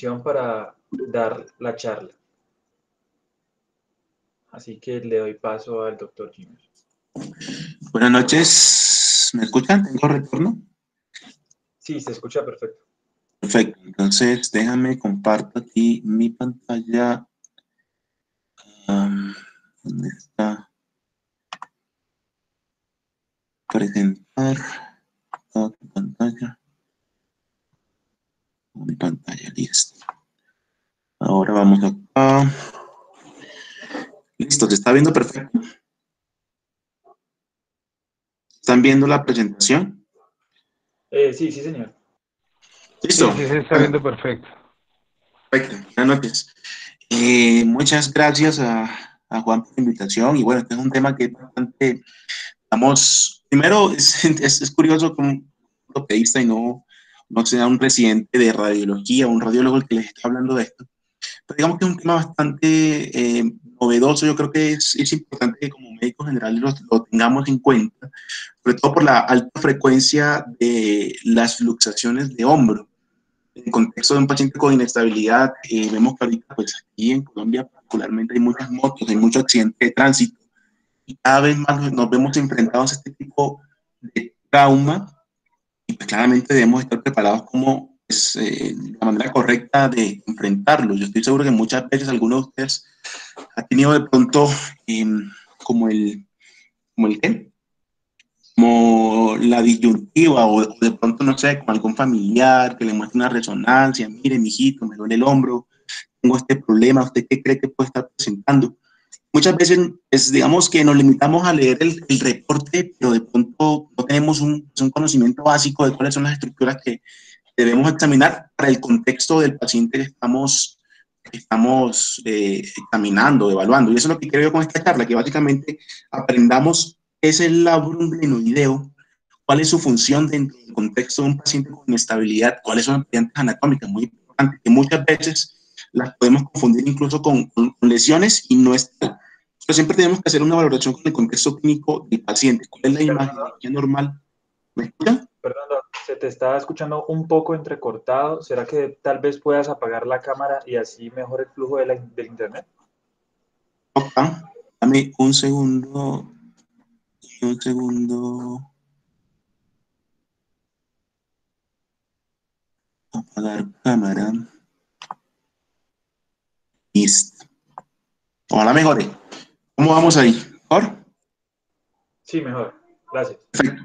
transmisión para dar la charla. Así que le doy paso al doctor Jimmer. Buenas noches, ¿me escuchan? ¿Tengo retorno? Sí, se escucha perfecto. Perfecto, entonces déjame comparto aquí mi pantalla. ¿Dónde está? Presentar toda tu pantalla. Mi pantalla, listo. Ahora vamos acá. Listo, ¿se está viendo perfecto? ¿Están viendo la presentación? Sí, señor. Listo. Sí, se está viendo perfecto. Perfecto, buenas noches. Muchas gracias a Juan por la invitación. Y bueno, este es un tema que es bastante, digamos, primero es curioso como un ortopedista y no sea un residente de radiología o un radiólogo el que les está hablando de esto. Pero digamos que es un tema bastante novedoso. Yo creo que es importante que como médicos generales lo tengamos en cuenta, sobre todo por la alta frecuencia de las luxaciones de hombro. En contexto de un paciente con inestabilidad, vemos que ahorita, pues aquí en Colombia particularmente hay muchas motos, hay muchos accidentes de tránsito y cada vez más nos vemos enfrentados a este tipo de trauma y pues claramente debemos estar preparados como pues, la manera correcta de enfrentarlo. Yo estoy seguro que muchas veces alguno de ustedes ha tenido de pronto como ¿qué? Como la disyuntiva o de pronto, no sé, con algún familiar que le muestre una resonancia, mire, mijito, me duele el hombro, tengo este problema, ¿usted qué cree que puede estar presentando? Muchas veces, digamos que nos limitamos a leer el reporte, pero de pronto no tenemos un conocimiento básico de cuáles son las estructuras que debemos examinar para el contexto del paciente que estamos examinando, evaluando. Y eso es lo que quiero yo con esta charla, que básicamente aprendamos qué es el labrum glenoideo, cuál es su función dentro del contexto de un paciente con inestabilidad, cuáles son las variantes anatómicas, muy importantes, que muchas veces las podemos confundir incluso con lesiones y no es tal. Pero siempre tenemos que hacer una valoración con el contexto clínico del paciente. ¿Cuál es la imagiología normal? ¿Me escuchan? Perdón, se te está escuchando un poco entrecortado. ¿Será que tal vez puedas apagar la cámara y así mejor el flujo del internet? Ok, dame un segundo. Un segundo. Apagar cámara. Listo. Ahora mejore. ¿Cómo vamos ahí? ¿Mejor? Sí, mejor. Gracias. Perfecto.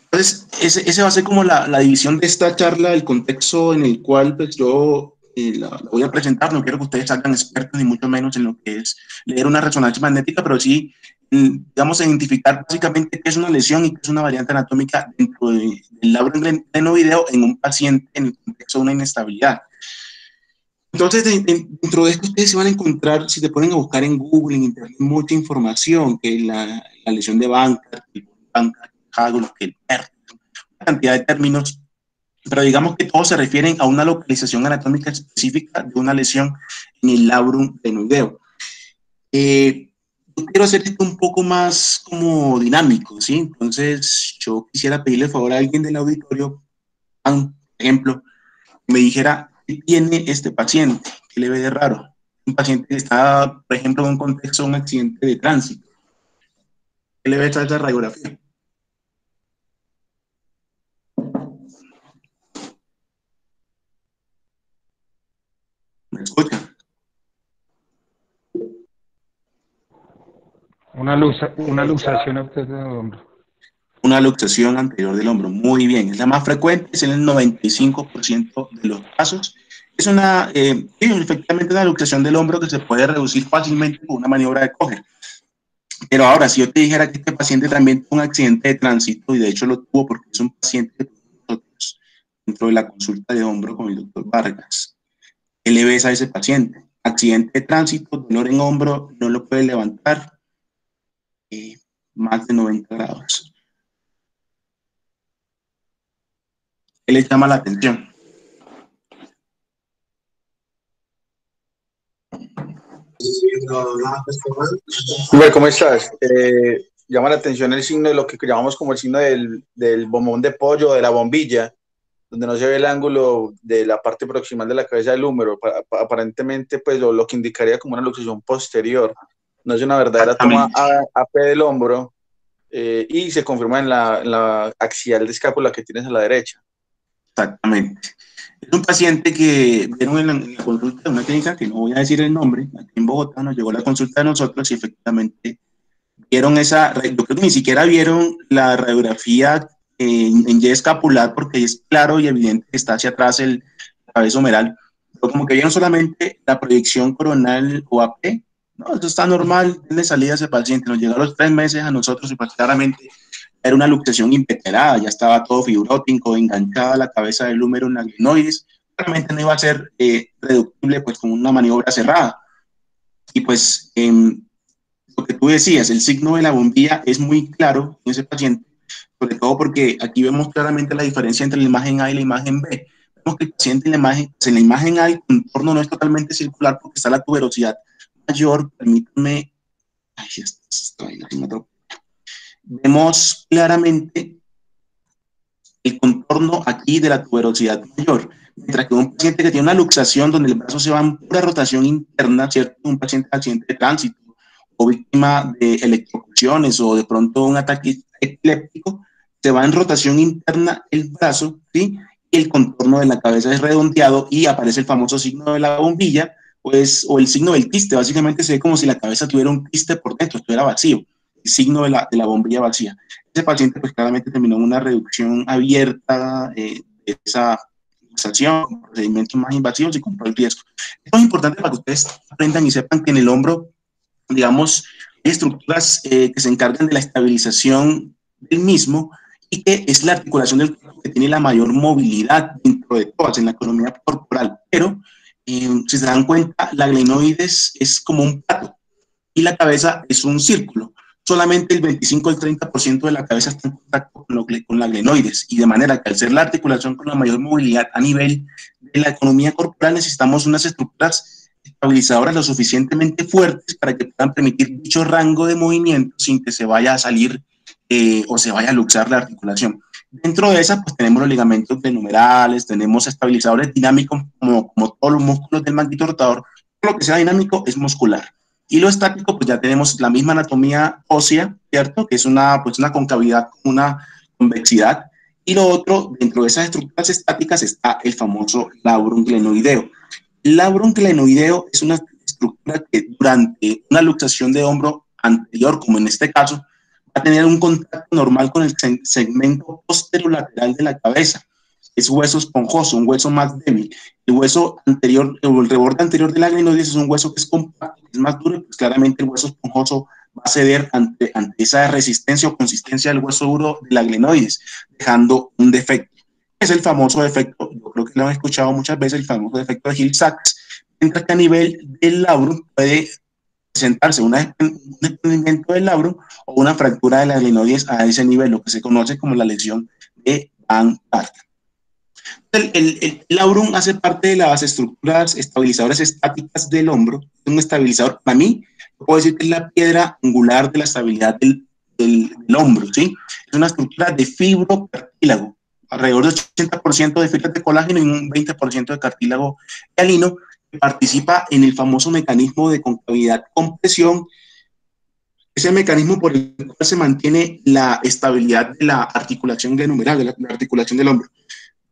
Entonces, ese va a ser como la división de esta charla, el contexto en el cual pues, yo la voy a presentar. No quiero que ustedes salgan expertos, ni mucho menos en lo que es leer una resonancia magnética, pero sí, digamos, identificar básicamente qué es una lesión y qué es una variante anatómica dentro del labrum glenoideo en un paciente en el contexto de una inestabilidad. Entonces, dentro de esto ustedes se van a encontrar, si te ponen a buscar en Google, en Internet, mucha información, que la lesión de Bankart, el Hagel, que el PER, una cantidad de términos, pero digamos que todos se refieren a una localización anatómica específica de una lesión en el labrum glenoideo. Yo quiero hacer esto un poco más como dinámico, ¿sí? Entonces, yo quisiera pedirle favor a alguien del auditorio, por ejemplo, me dijera, ¿qué tiene este paciente? ¿Qué le ve de raro? Un paciente que está, por ejemplo, en un contexto de un accidente de tránsito. ¿Qué le ve tras la radiografía? ¿Me escucha? Una luxación anterior del hombro. Una luxación anterior del hombro. Muy bien. Es la más frecuente, es en el 95% de los casos. Es sí, efectivamente una luxación del hombro que se puede reducir fácilmente con una maniobra de Coger. Pero ahora, si yo te dijera que este paciente también tuvo un accidente de tránsito, y de hecho lo tuvo porque es un paciente que nosotros dentro de la consulta de hombro con el doctor Vargas, ¿qué le ves a ese paciente? Accidente de tránsito, dolor en hombro, no lo puede levantar, más de 90 grados. ¿Qué le llama la atención? Bueno, ¿cómo estás? Llama la atención el signo de lo que llamamos como el signo del bombón de pollo, de la bombilla, donde no se ve el ángulo de la parte proximal de la cabeza del húmero. Aparentemente, pues lo que indicaría como una luxación posterior. No es una verdadera toma AP del hombro y se confirma en la axial de escápula que tienes a la derecha. Exactamente. Es un paciente que vieron en la consulta de una clínica, que no voy a decir el nombre, aquí en Bogotá, nos llegó la consulta de nosotros y efectivamente vieron esa, yo creo que ni siquiera vieron la radiografía en Y escapular, porque es claro y evidente que está hacia atrás el cabeza humeral, pero como que vieron solamente la proyección coronal o AP. No, eso está normal, tiene salida ese paciente, nos llegó a los 3 meses a nosotros y pues claramente era una luxación inveterada, ya estaba todo fibrótico, enganchada a la cabeza del húmero en la glenoides, claramente no iba a ser reductible pues con una maniobra cerrada. Y pues lo que tú decías, el signo de la bombilla es muy claro en ese paciente, sobre todo porque aquí vemos claramente la diferencia entre la imagen A y la imagen B. Vemos que el paciente en la imagen A el contorno no es totalmente circular porque está la tuberosidad mayor. Permítanme, ay, vemos claramente el contorno aquí de la tuberosidad mayor, mientras que un paciente que tiene una luxación donde el brazo se va en pura rotación interna, ¿cierto? Un paciente accidente de tránsito o víctima de electrocuciones o de pronto un ataque epiléptico, se va en rotación interna el brazo, ¿sí? Y el contorno de la cabeza es redondeado y aparece el famoso signo de la bombilla, pues, o el signo del quiste. Básicamente se ve como si la cabeza tuviera un quiste por dentro, estuviera vacío, el signo de la bombilla vacía. Ese paciente pues claramente terminó en una reducción abierta de esa luxación, procedimientos más invasivos y con todo el riesgo. Esto es importante para que ustedes aprendan y sepan que en el hombro, digamos, hay estructuras que se encargan de la estabilización del mismo y que es la articulación del cuerpo que tiene la mayor movilidad dentro de todas en la economía corporal. Pero, si se dan cuenta, la glenoides es como un plato y la cabeza es un círculo. Solamente el 25 al 30% de la cabeza está en contacto con la glenoides, y de manera que al ser la articulación con la mayor movilidad a nivel de la economía corporal, necesitamos unas estructuras estabilizadoras lo suficientemente fuertes para que puedan permitir dicho rango de movimiento sin que se vaya a salir o se vaya a luxar la articulación. Dentro de esa, pues tenemos los ligamentos glenumerales, tenemos estabilizadores dinámicos como todos los músculos del manguito rotador. Todo lo que sea dinámico es muscular. Y lo estático, pues ya tenemos la misma anatomía ósea, ¿cierto? Que es una concavidad con una convexidad. Y lo otro, dentro de esas estructuras estáticas está el famoso labrum glenoideo. El labrum glenoideo es una estructura que durante una luxación de hombro anterior, como en este caso, va a tener un contacto normal con el segmento posterolateral de la cabeza. Es hueso esponjoso, un hueso más débil. El hueso anterior, o el reborde anterior de la glenoides es un hueso que es compacto, que es más duro, y pues claramente el hueso esponjoso va a ceder ante esa resistencia o consistencia del hueso duro de la glenoides, dejando un defecto. Es el famoso defecto, yo creo que lo han escuchado muchas veces, el famoso defecto de Hill-Sachs, mientras que a nivel del labrum puede presentarse un desprendimiento del labrum o una fractura de la glenoides a ese nivel, lo que se conoce como la lesión de Van Aert. El labrum hace parte de las estructuras estabilizadoras estáticas del hombro. Es un estabilizador, para mí, puedo decir que es la piedra angular de la estabilidad del hombro, ¿sí? Es una estructura de fibrocartílago, alrededor del 80% de fibras de colágeno y un 20% de cartílago hialino, que participa en el famoso mecanismo de concavidad-compresión. Ese mecanismo por el cual se mantiene la estabilidad de la articulación glenumeral, de la articulación del hombro.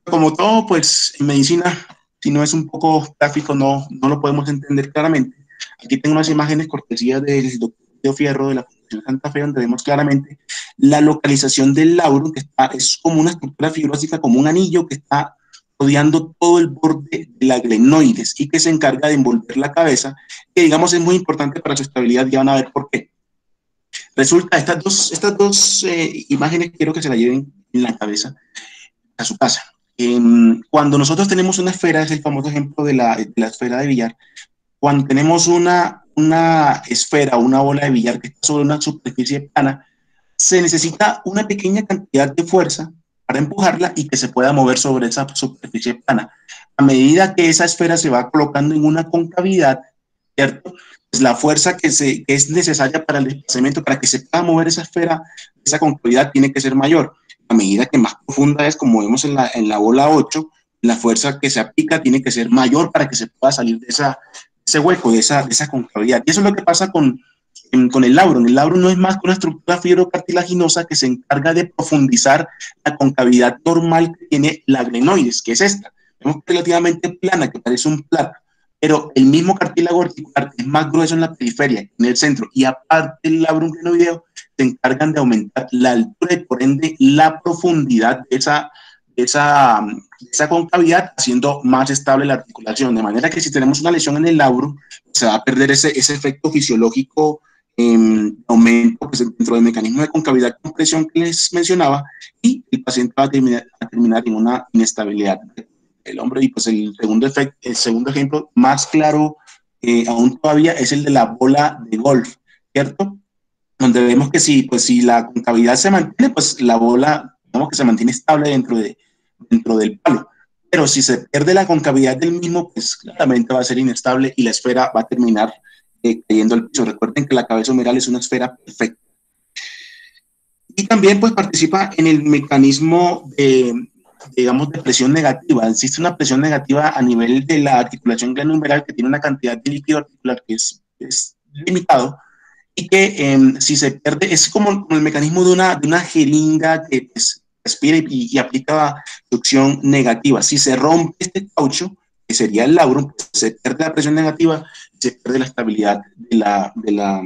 Como todo, pues en medicina, si no es un poco gráfico, no lo podemos entender claramente. Aquí tengo unas imágenes cortesías del doctor Teo Fierro de la Fundación Santa Fe, donde vemos claramente la localización del labrum, que es como una estructura fibrósica, como un anillo que está rodeando todo el borde de la glenoides y que se encarga de envolver la cabeza, que digamos es muy importante para su estabilidad. Ya van a ver por qué. Resulta, estas dos imágenes quiero que se la lleven en la cabeza a su casa. Cuando nosotros tenemos una esfera, es el famoso ejemplo de la esfera de billar. Cuando tenemos una esfera, una bola de billar que está sobre una superficie plana, se necesita una pequeña cantidad de fuerza para empujarla y que se pueda mover sobre esa superficie plana. A medida que esa esfera se va colocando en una concavidad, ¿cierto? Pues la fuerza que es necesaria para el desplazamiento, para que se pueda mover esa esfera, esa concavidad, tiene que ser mayor. a medida que más profunda es, como vemos en la bola 8, la fuerza que se aplica tiene que ser mayor para que se pueda salir de ese hueco, de esa concavidad. Y eso es lo que pasa con el labrum. El labrum no es más que una estructura fibrocartilaginosa que se encarga de profundizar la concavidad normal que tiene la glenoides, que es esta. Vemos relativamente plana, que parece un plato, pero el mismo cartílago articular es más grueso en la periferia, en el centro, y aparte el labrum glenoideo se encargan de aumentar la altura y por ende la profundidad de esa concavidad, haciendo más estable la articulación, de manera que si tenemos una lesión en el labrum, se va a perder ese efecto fisiológico, aumento pues, dentro del mecanismo de concavidad compresión que les mencionaba, y el paciente va a terminar en una inestabilidad del hombro. Y pues el segundo ejemplo más claro aún todavía es el de la bola de golf, ¿cierto? Donde vemos que si la concavidad se mantiene, pues la bola, digamos que se mantiene estable dentro del palo. Pero si se pierde la concavidad del mismo, pues claramente va a ser inestable y la esfera va a terminar cayendo al piso. Recuerden que la cabeza humeral es una esfera perfecta. Y también pues participa en el mecanismo de presión negativa. Existe una presión negativa a nivel de la articulación glenohumeral que tiene una cantidad de líquido articular que es limitado, y que si se pierde, es como el mecanismo de una jeringa que pues, respira y aplica succión negativa. Si se rompe este caucho, que sería el labrum, pues, se pierde la presión negativa, se pierde la estabilidad de la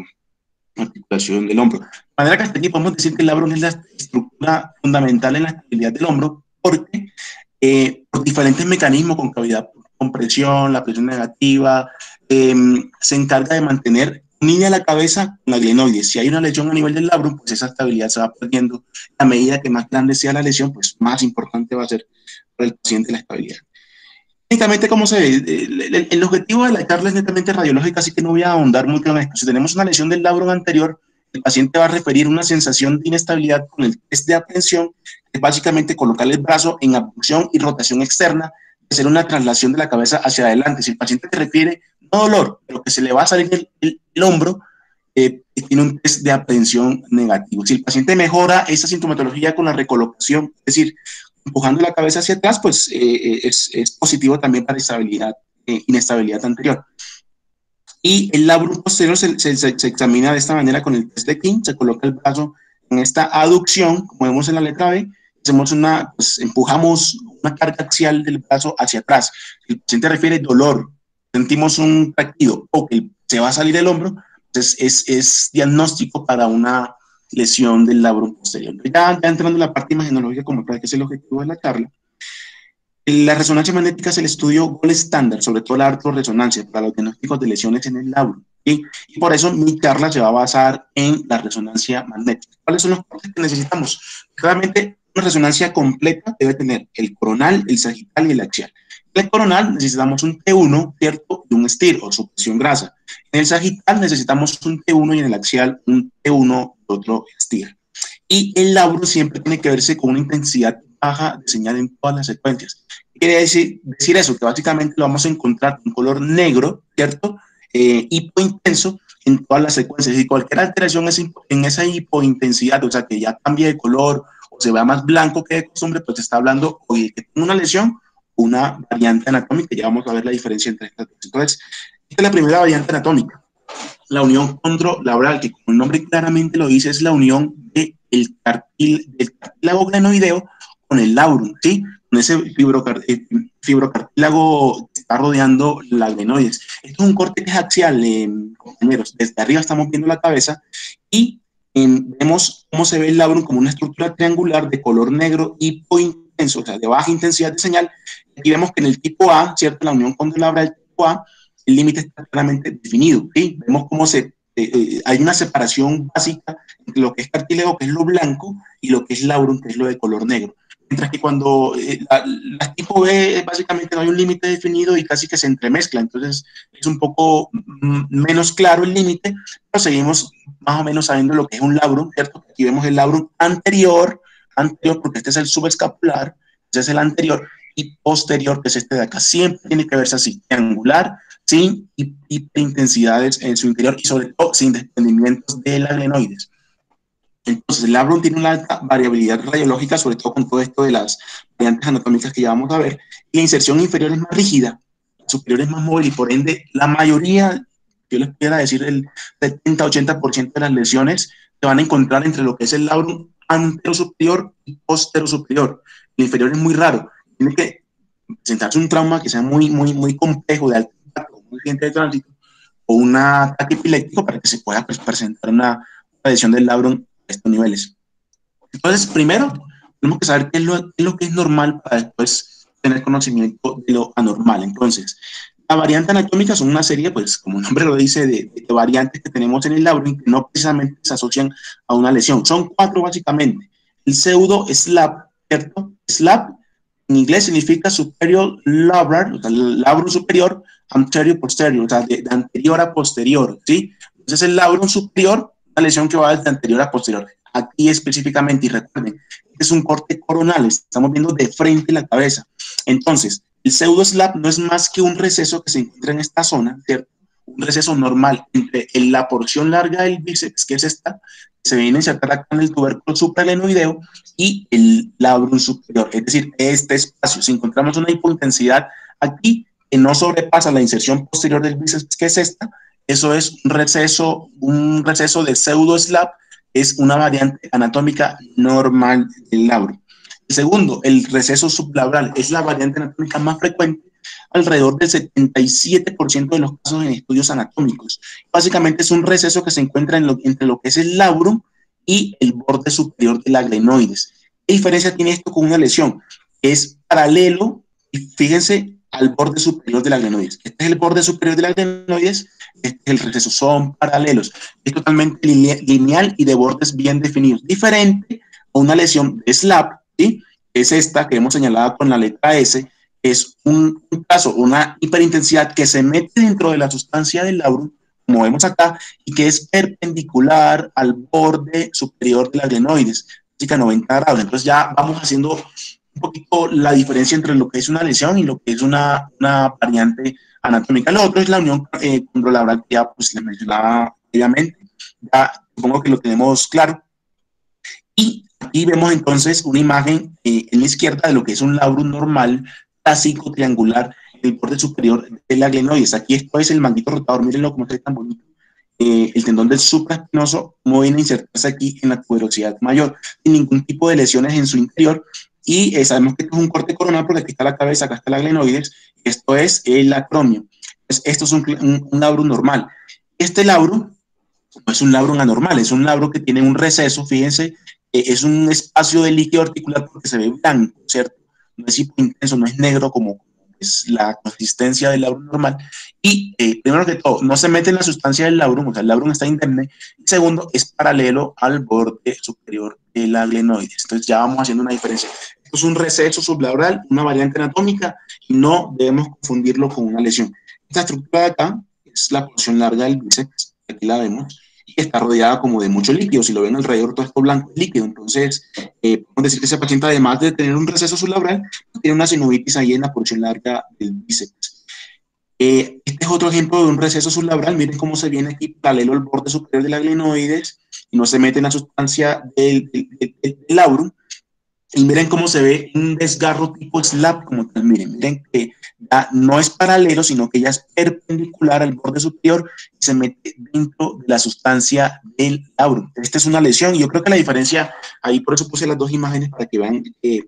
articulación del hombro. De manera que hasta aquí podemos decir que el labrum es la estructura fundamental en la estabilidad del hombro, porque por diferentes mecanismos, concavidad, compresión, la presión negativa, se encarga de mantener unida la cabeza con la glenoides. Si hay una lesión a nivel del labrum, pues esa estabilidad se va perdiendo. A medida que más grande sea la lesión, pues más importante va a ser para el paciente la estabilidad. Técnicamente, ¿cómo se ve? El objetivo de la charla es netamente radiológica, así que no voy a ahondar mucho en esto. Si tenemos una lesión del labrum anterior, el paciente va a referir una sensación de inestabilidad con el test de aprensión, que es básicamente colocar el brazo en abducción y rotación externa, hacer una traslación de la cabeza hacia adelante. Si el paciente te refiere no dolor, pero que se le va a salir el hombro, tiene un test de aprehensión negativo. Si el paciente mejora esa sintomatología con la recolocación, es decir, empujando la cabeza hacia atrás, pues es positivo también para inestabilidad anterior. Y el labrum posterior se examina de esta manera con el test de King. Se coloca el brazo en esta aducción, como vemos en la letra B, hacemos empujamos una carga axial del brazo hacia atrás. Si el paciente refiere dolor, sentimos un tractido o que se va a salir el hombro, pues es diagnóstico para una lesión del labrum posterior. Ya entrando en la parte imagenológica, como para que es el objetivo de la charla, la resonancia magnética es el estudio gold estándar, sobre todo la artroresonancia, para los diagnósticos de lesiones en el labrum. ¿Sí? Y por eso mi charla se va a basar en la resonancia magnética. ¿Cuáles son los cortes que necesitamos? Claramente, una resonancia completa debe tener el coronal, el sagital y el axial. En el coronal necesitamos un T1, ¿cierto? Y un STIR, o supresión grasa. En el sagital necesitamos un T1 y en el axial un T1 y otro STIR. Y el labrum siempre tiene que verse con una intensidad baja de señal en todas las secuencias. ¿Qué quiere decir eso? Que básicamente lo vamos a encontrar en color negro, ¿cierto? Hipointenso en todas las secuencias. Y cualquier alteración en esa hipointensidad, o sea, que ya cambie de color o se vea más blanco que de costumbre, pues está hablando o de que tiene una lesión o una variante anatómica. Ya vamos a ver la diferencia entre estas dos. Entonces, esta es la primera variante anatómica, la unión condrolabral, que como el nombre claramente lo dice, es la unión del cartílago glenoideo con el labrum, ¿sí? Con ese fibrocartílago que está rodeando la glenoides. Esto es un corte que es axial, compañeros. Desde arriba estamos viendo la cabeza y vemos cómo se ve el labrum como una estructura triangular de color negro hipointenso, o sea, de baja intensidad de señal. Aquí vemos que en el tipo A, ¿cierto? La unión condrolabral tipo A, el límite está claramente definido, ¿sí? Vemos cómo hay una separación básica entre lo que es cartílago, que es lo blanco, y lo que es labrum, que es lo de color negro. Mientras que cuando la tipo B básicamente no hay un límite definido y casi que se entremezcla, entonces es un poco menos claro el límite, pero seguimos más o menos sabiendo lo que es un labrum, ¿cierto? Aquí vemos el labrum anterior, porque este es el subescapular, este es el anterior, y posterior, que es este de acá. Siempre tiene que verse así, triangular, sin hiperintensidades en su interior y sobre todo sin desprendimientos de la glenoides. Entonces, el labrum tiene una alta variabilidad radiológica, sobre todo con todo esto de las variantes anatómicas que ya vamos a ver. Y la inserción inferior es más rígida, la superior es más móvil y por ende la mayoría, yo les pudiera decir el 70-80% de las lesiones se van a encontrar entre lo que es el labrum antero superior y postero superior. El inferior es muy raro. Tiene que presentarse un trauma que sea muy complejo, de alto impacto, como un accidente de tránsito o un ataque epiléptico para que se pueda presentar una lesión del labrum a estos niveles. Entonces, primero, tenemos que saber qué es lo que es normal para después tener conocimiento de lo anormal. Entonces, la variante anatómica son una serie, pues, como el nombre lo dice, de variantes que tenemos en el labrum que no precisamente se asocian a una lesión. Son 4 básicamente. El pseudo SLAP, ¿cierto? SLAP en inglés significa superior labral, o sea, el labrum superior, anterior posterior, o sea, de anterior a posterior, ¿sí? Entonces el labrum superior, una lesión que va desde anterior a posterior. Aquí específicamente, y recuerden, este es un corte coronal, estamos viendo de frente la cabeza. Entonces, el pseudo SLAP no es más que un receso que se encuentra en esta zona, ¿cierto? Un receso normal entre la porción larga del bíceps, que es esta, que se viene a insertar acá en el tubérculo supralenoideo, y el labrum superior, es decir, este espacio. Si encontramos una hipointensidad aquí que no sobrepasa la inserción posterior del bíceps, que es esta, eso es un receso de pseudo SLAP, es una variante anatómica normal del labrum. El segundo, el receso sublabral, es la variante anatómica más frecuente, alrededor del 77% de los casos en estudios anatómicos. Básicamente es un receso que se encuentra entre lo que es el labrum y el borde superior del aglenoides. ¿Qué diferencia tiene esto con una lesión? Es paralelo, y fíjense, al borde superior del aglenoides. Este es el borde superior del aglenoides, este es el receso, son paralelos. Es totalmente lineal y de bordes bien definidos. Diferente a una lesión de SLAP, ¿sí? Es esta que hemos señalado con la letra S, es un caso, una hiperintensidad que se mete dentro de la sustancia del labrum, como vemos acá, y que es perpendicular al borde superior del aglenoides, así que a 90 grados. Entonces ya vamos haciendo un poquito la diferencia entre lo que es una lesión y lo que es una variante anatómica. Lo otro es la unión condrolabral, que ya pues les mencionaba previamente, ya supongo que lo tenemos claro. Y aquí vemos entonces una imagen en la izquierda de lo que es un labrum normal, clásico, triangular, en el borde superior del aglenoides. Aquí esto es el manguito rotador, mírenlo como está tan bonito. El tendón del supraespinoso no viene a insertarse aquí en la tuberosidad mayor, sin ningún tipo de lesiones en su interior. Y sabemos que esto es un corte coronal porque aquí está la cabeza, acá está el aglenoides. Esto es el acromio. Pues esto es un labrum normal. Este labrum no es un labrum anormal, es un labrum que tiene un receso, fíjense, es un espacio de líquido articular porque se ve blanco, ¿cierto? No es hipointenso, no es negro como es la consistencia del labrum normal. Y primero que todo, no se mete en la sustancia del labrum, o sea, el labrum está indemne. Y segundo, es paralelo al borde superior del aglenoides. Entonces ya vamos haciendo una diferencia. Esto es un receso sublabral, una variante anatómica, y no debemos confundirlo con una lesión. Esta estructura de acá es la porción larga del bíceps, aquí la vemos, y está rodeada como de mucho líquido. Si lo ven alrededor, todo esto blanco es líquido. Entonces, podemos decir que ese paciente, además de tener un receso sublabral, tiene una sinovitis ahí en la porción larga del bíceps. Este es otro ejemplo de un receso sublabral. Miren cómo se viene aquí paralelo al borde superior del aglenoides y no se mete en la sustancia del labrum. Y miren cómo se ve un desgarro tipo SLAP, como tal. Miren que ya no es paralelo, sino que ya es perpendicular al borde superior y se mete dentro de la sustancia del labrum. Esta es una lesión y yo creo que la diferencia, ahí por eso puse las dos imágenes para que vean que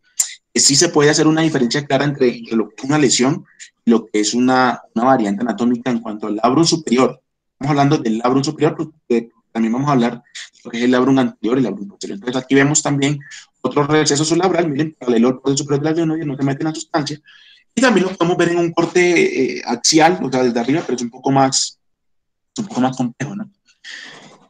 sí se puede hacer una diferencia clara entre lo que es una lesión y lo que es una variante anatómica en cuanto al labrum superior. Estamos hablando del labrum superior, porque también vamos a hablar de lo que es el labrum anterior y el labrum posterior. Entonces aquí vemos también otro receso sublabral, miren, paralelo al borde superior del aglenoides, no se mete en la sustancia. Y también lo podemos ver en un corte axial, o sea, desde arriba, pero es un poco más complejo, ¿no?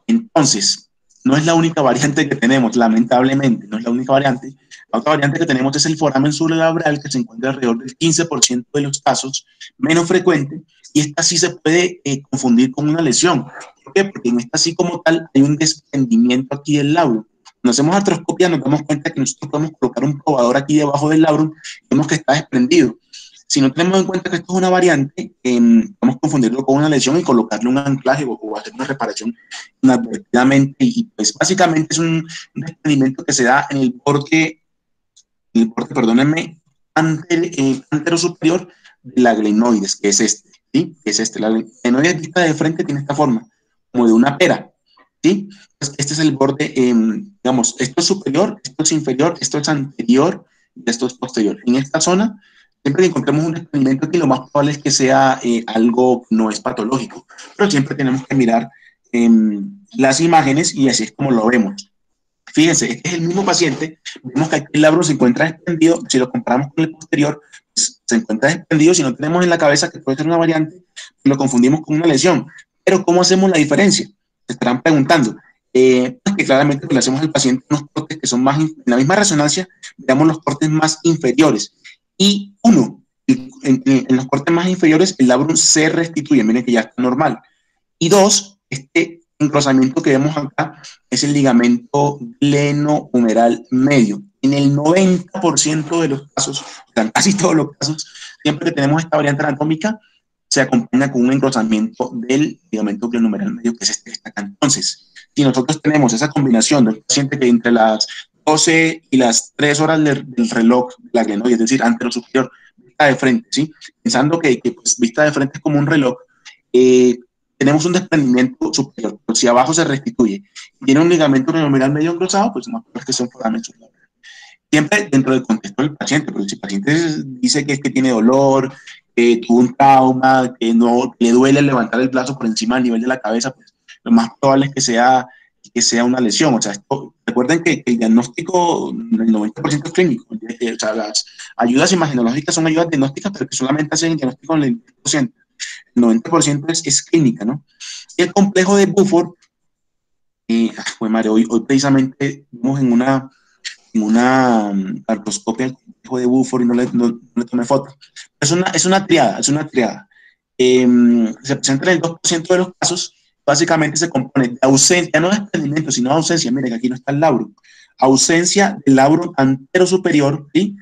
Entonces, no es la única variante que tenemos, lamentablemente, no es la única variante. La otra variante que tenemos es el foramen sublabral, que se encuentra alrededor del 15% de los casos, menos frecuente, y esta sí se puede confundir con una lesión. ¿Por qué? Porque en esta sí como tal hay un desprendimiento aquí del labrum. Cuando hacemos artroscopia nos damos cuenta que nosotros podemos colocar un probador aquí debajo del labrum y vemos que está desprendido. Si no tenemos en cuenta que esto es una variante, vamos a confundirlo con una lesión y colocarle un anclaje o hacer una reparación inadvertidamente. Y pues básicamente es un desprendimiento que se da en el borde, perdónenme, antero superior de la glenoides, que es este, ¿sí? Que es este. La glenoides vista de frente tiene esta forma, como de una pera, ¿sí? Pues este es el borde, digamos, esto es superior, esto es inferior, esto es anterior y esto es posterior. En esta zona, siempre que encontremos un desprendimiento aquí, lo más probable es que sea algo que no es patológico, pero siempre tenemos que mirar las imágenes y así es como lo vemos. Fíjense, este es el mismo paciente, vemos que aquí el labrum se encuentra desprendido, si lo comparamos con el posterior, pues, se encuentra desprendido, si no tenemos en la cabeza que puede ser una variante, lo confundimos con una lesión. Pero ¿cómo hacemos la diferencia? Se estarán preguntando. Que claramente le hacemos al paciente unos cortes que son más, en la misma resonancia, veamos los cortes más inferiores. Y en los cortes más inferiores, el labrum se restituye, miren que ya está normal. Y dos, este engrosamiento que vemos acá es el ligamento glenohumeral medio. En el 90% de los casos, o sea, en casi todos los casos, siempre que tenemos esta variante anatómica, se acompaña con un engrosamiento del ligamento glenohumeral medio, que es este que está acá. Entonces, si nosotros tenemos esa combinación del paciente que entre las 12 y las 3 horas del reloj de la glenoide, es decir, antero superior, vista de frente, ¿sí? Pensando que pues, vista de frente es como un reloj, tenemos un desprendimiento superior, pero si abajo se restituye y tiene un ligamento glenohumeral medio engrosado, pues no es que son foramen. Siempre dentro del contexto del paciente, porque si el paciente dice que es que tiene dolor, que tuvo un trauma, que no le duele levantar el brazo por encima del nivel de la cabeza, pues lo más probable es que sea una lesión. O sea, recuerden que el diagnóstico, el 90% es clínico. O sea, las ayudas imagenológicas son ayudas diagnósticas, pero que solamente hacen el diagnóstico en el 20%. El 90% es clínica, ¿no? Y el complejo de Buford, hoy precisamente vimos en una artroscopia el complejo de Buford y no le tomé foto. Es una triada. Se presenta en el 2% de los casos. Básicamente se compone de ausencia, no de desprendimiento, sino de ausencia. Miren, aquí no está el labrum. Ausencia del labrum antero superior, ¿sí?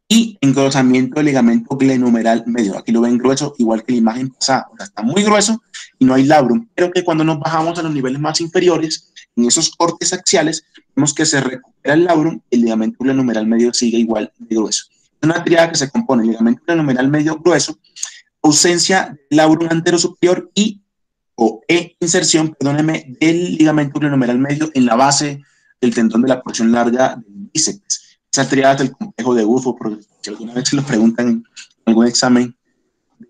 Y engrosamiento del ligamento glenohumeral medio. Aquí lo ven grueso, igual que la imagen pasada. O sea, está muy grueso y no hay labrum. Pero que cuando nos bajamos a los niveles más inferiores, en esos cortes axiales, vemos que se recupera el labrum y el ligamento glenohumeral medio sigue igual de grueso. Es una triada que se compone el ligamento glenohumeral medio grueso, ausencia del labrum antero superior y inserción, perdónenme, del ligamento glenohumeral medio en la base del tendón de la porción larga del bíceps. Esa triada del complejo de Buford, porque si alguna vez se lo preguntan en algún examen